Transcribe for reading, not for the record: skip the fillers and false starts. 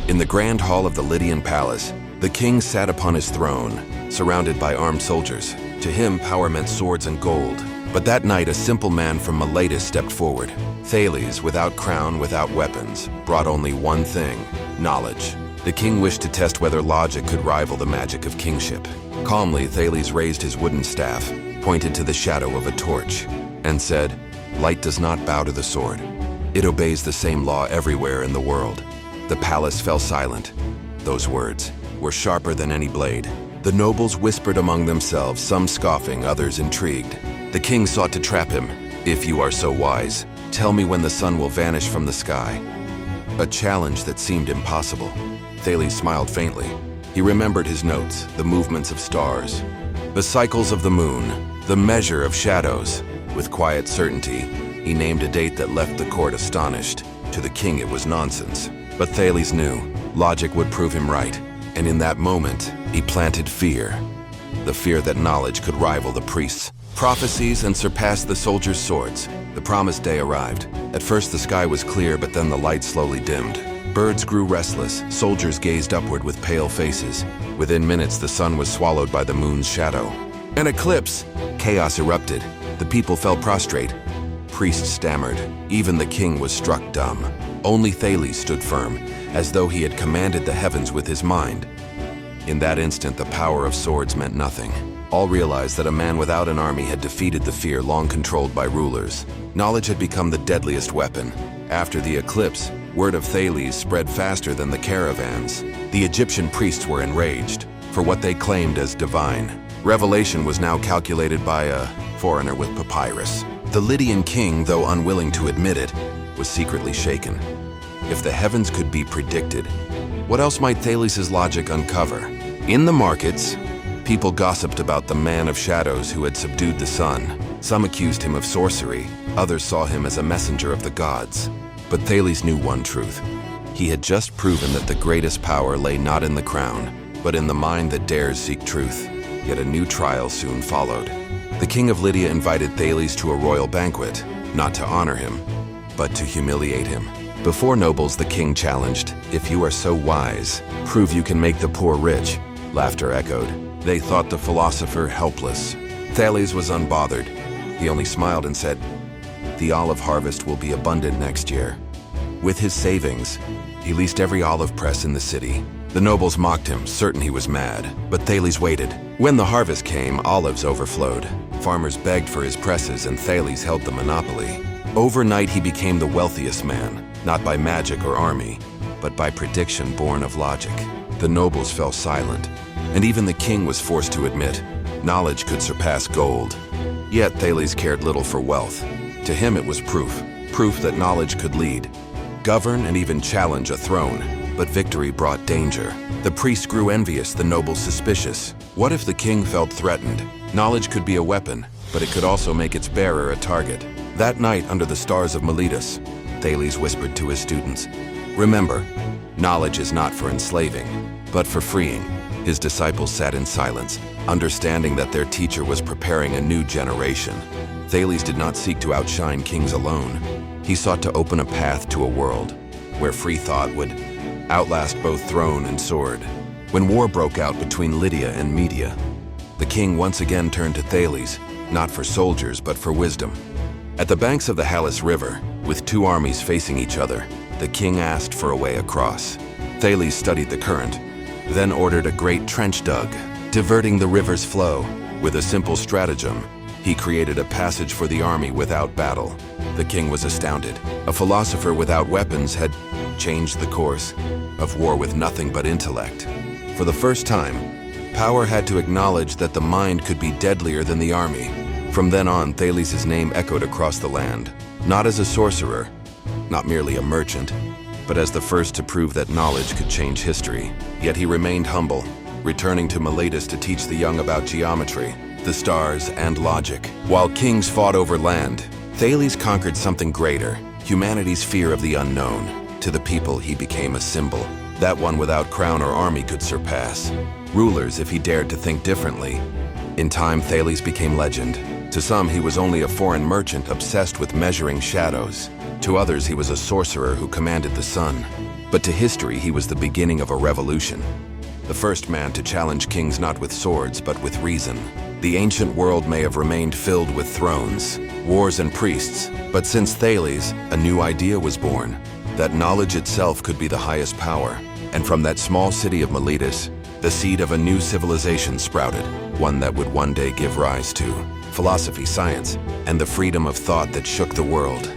In the grand hall of the Lydian palace, the king sat upon his throne, surrounded by armed soldiers. To him, power meant swords and gold. But that night, a simple man from Miletus stepped forward. Thales, without crown, without weapons, brought only one thing: knowledge. The king wished to test whether logic could rival the magic of kingship. Calmly, Thales raised his wooden staff, pointed to the shadow of a torch, and said, "Light does not bow to the sword. It obeys the same law everywhere in the world." The palace fell silent. Those words were sharper than any blade. The nobles whispered among themselves, some scoffing, others intrigued. The king sought to trap him. "If you are so wise, tell me when the sun will vanish from the sky." A challenge that seemed impossible. Thales smiled faintly. He remembered his notes, the movements of stars, the cycles of the moon, the measure of shadows. With quiet certainty, he named a date that left the court astonished. To the king, it was nonsense. But Thales knew logic would prove him right. And in that moment, he planted fear. The fear that knowledge could rival the priests' prophecies and surpass the soldiers' swords. The promised day arrived. At first the sky was clear, but then the light slowly dimmed. Birds grew restless, soldiers gazed upward with pale faces. Within minutes the sun was swallowed by the moon's shadow. An eclipse! Chaos erupted. The people fell prostrate. Priests stammered. Even the king was struck dumb. Only Thales stood firm, as though he had commanded the heavens with his mind. In that instant, the power of swords meant nothing. All realized that a man without an army had defeated the fear long controlled by rulers. Knowledge had become the deadliest weapon. After the eclipse, word of Thales spread faster than the caravans. The Egyptian priests were enraged for what they claimed as divine. Revelation was now calculated by a foreigner with papyrus. The Lydian king, though unwilling to admit it, was secretly shaken. If the heavens could be predicted, what else might Thales' logic uncover? In the markets, people gossiped about the man of shadows who had subdued the sun. Some accused him of sorcery, others saw him as a messenger of the gods. But Thales knew one truth. He had just proven that the greatest power lay not in the crown, but in the mind that dares seek truth. Yet a new trial soon followed. The king of Lydia invited Thales to a royal banquet, not to honor him, but to humiliate him. Before nobles, the king challenged, "If you are so wise, prove you can make the poor rich." Laughter echoed. They thought the philosopher helpless. Thales was unbothered. He only smiled and said, "The olive harvest will be abundant next year." With his savings, he leased every olive press in the city. The nobles mocked him, certain he was mad, but Thales waited. When the harvest came, olives overflowed. Farmers begged for his presses, and Thales held the monopoly. Overnight, he became the wealthiest man, not by magic or army, but by prediction born of logic. The nobles fell silent, and even the king was forced to admit knowledge could surpass gold. Yet Thales cared little for wealth. To him it was proof that knowledge could lead, govern, and even challenge a throne. But victory brought danger. The priests grew envious, the nobles suspicious. What if the king felt threatened? Knowledge could be a weapon, but it could also make its bearer a target. That night, under the stars of Miletus, Thales whispered to his students, "Remember, knowledge is not for enslaving, but for freeing." His disciples sat in silence, understanding that their teacher was preparing a new generation. Thales did not seek to outshine kings alone. He sought to open a path to a world where free thought would outlast both throne and sword. When war broke out between Lydia and Media, the king once again turned to Thales, not for soldiers, but for wisdom. At the banks of the Halys River, with two armies facing each other, the king asked for a way across. Thales studied the current, then ordered a great trench dug, diverting the river's flow. With a simple stratagem, he created a passage for the army without battle. The king was astounded. A philosopher without weapons had changed the course of war with nothing but intellect. For the first time, power had to acknowledge that the mind could be deadlier than the army. From then on, Thales' name echoed across the land, not as a sorcerer, not merely a merchant, but as the first to prove that knowledge could change history. Yet he remained humble, returning to Miletus to teach the young about geometry, the stars, and logic. While kings fought over land, Thales conquered something greater, humanity's fear of the unknown. To the people, he became a symbol that one without crown or army could surpass. Rulers, if he dared to think differently. In time, Thales became legend. To some, he was only a foreign merchant obsessed with measuring shadows. To others, he was a sorcerer who commanded the sun. But to history, he was the beginning of a revolution. The first man to challenge kings not with swords, but with reason. The ancient world may have remained filled with thrones, wars and priests, but since Thales, a new idea was born, that knowledge itself could be the highest power. And from that small city of Miletus, the seed of a new civilization sprouted, one that would one day give rise to philosophy, science, and the freedom of thought that shook the world.